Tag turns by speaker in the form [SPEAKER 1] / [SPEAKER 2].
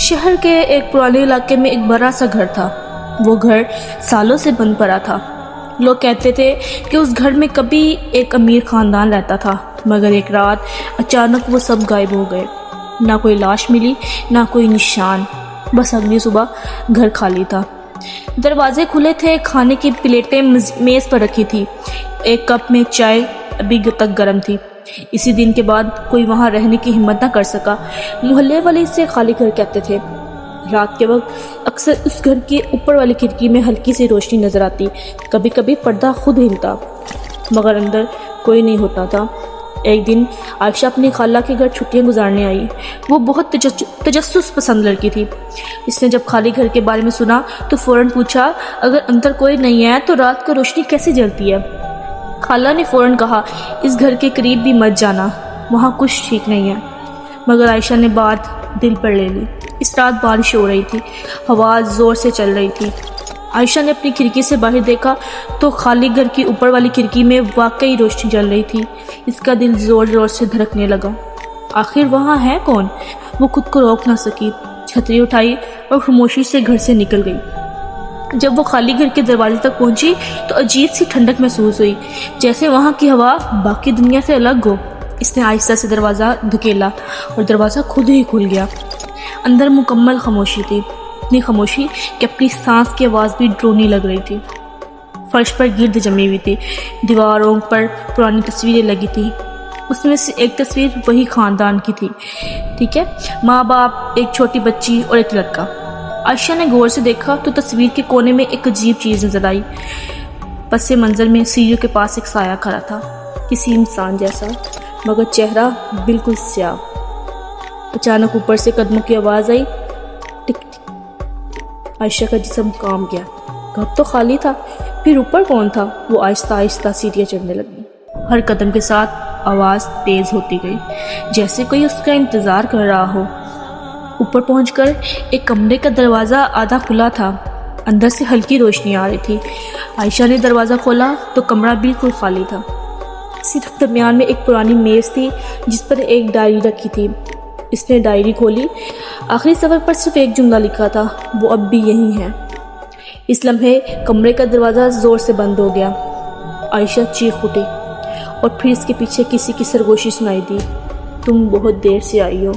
[SPEAKER 1] شہر کے ایک پرانے علاقے میں ایک بڑا سا گھر تھا۔ وہ گھر سالوں سے بند پڑا تھا۔ لوگ کہتے تھے کہ اس گھر میں کبھی ایک امیر خاندان رہتا تھا، مگر ایک رات اچانک وہ سب غائب ہو گئے۔ نہ کوئی لاش ملی، نہ کوئی نشان، بس اگلی صبح گھر خالی تھا۔ دروازے کھلے تھے، کھانے کی پلیٹیں میز پر رکھی تھی، ایک کپ میں چائے ابھی تک گرم تھی۔ اسی دن کے بعد کوئی وہاں رہنے کی ہمت نہ کر سکا۔ محلے والے اسے خالی گھر کہتے تھے۔ رات کے وقت اکثر اس گھر کی اوپر والی کھڑکی میں ہلکی سی روشنی نظر آتی، کبھی کبھی پردہ خود ہلتا، مگر اندر کوئی نہیں ہوتا تھا۔ ایک دن عائشہ اپنی خالہ کے گھر چھٹیاں گزارنے آئی۔ وہ بہت تجسس پسند لڑکی تھی۔ اس نے جب خالی گھر کے بارے میں سنا تو فوراً پوچھا، اگر اندر کوئی نہیں ہے تو رات کو روشنی کیسے جلتی ہے؟ خالہ نے فوراً کہا، اس گھر کے قریب بھی مت جانا، وہاں کچھ ٹھیک نہیں ہے۔ مگر عائشہ نے بات دل پر لے لی۔ اس رات بارش ہو رہی تھی، ہوا زور سے چل رہی تھی۔ عائشہ نے اپنی کھڑکی سے باہر دیکھا تو خالی گھر کی اوپر والی کھڑکی میں واقعی روشنی جل رہی تھی۔ اس کا دل زور زور سے دھڑکنے لگا۔ آخر وہاں ہے کون؟ وہ خود کو روک نہ سکی، چھتری اٹھائی اور خاموشی سے گھر سے نکل گئی۔ جب وہ خالی گھر کے دروازے تک پہنچی تو عجیب سی ٹھنڈک محسوس ہوئی، جیسے وہاں کی ہوا باقی دنیا سے الگ ہو۔ اس نے آہستہ سے دروازہ دھکیلا اور دروازہ خود ہی کھل گیا۔ اندر مکمل خاموشی تھی، اتنی خاموشی کہ اپنی سانس کی آواز بھی ڈرونی لگ رہی تھی۔ فرش پر گرد جمی ہوئی تھی، دیواروں پر پرانی تصویریں لگی تھی۔ اس میں سے ایک تصویر وہی خاندان کی تھی، ٹھیک ہے، ماں باپ، ایک چھوٹی بچی اور ایک لڑکا۔ عائشہ نے غور سے دیکھا تو تصویر کے کونے میں ایک عجیب چیز نظر آئی۔ پس منظر میں سیڑھیوں کے پاس ایک سایہ کھڑا تھا، کسی انسان جیسا، مگر چہرہ بالکل سیاہ۔ اچانک اوپر سے قدموں کی آواز آئی، ٹک ٹک۔ عائشہ کا جسم کانپ گیا۔ گھر تو خالی تھا، پھر اوپر کون تھا؟ وہ آہستہ آہستہ سیڑھیاں چڑھنے لگی۔ ہر قدم کے ساتھ آواز تیز ہوتی گئی، جیسے کوئی اس کا انتظار کر رہا ہو۔ اوپر پہنچ کر ایک کمرے کا دروازہ آدھا کھلا تھا، اندر سے ہلکی روشنی آ رہی تھی۔ عائشہ نے دروازہ کھولا تو کمرہ بالکل خالی تھا، صرف درمیان میں ایک پرانی میز تھی جس پر ایک ڈائری رکھی تھی۔ اس نے ڈائری کھولی، آخری صفحے پر صرف ایک جملہ لکھا تھا، وہ اب بھی یہی ہے۔ اس لمحے کمرے کا دروازہ زور سے بند ہو گیا۔ عائشہ چیخ اٹھی اور پھر اس کے پیچھے کسی کی سرگوشی سنائی دی، تم بہت دیر سے آئی ہو۔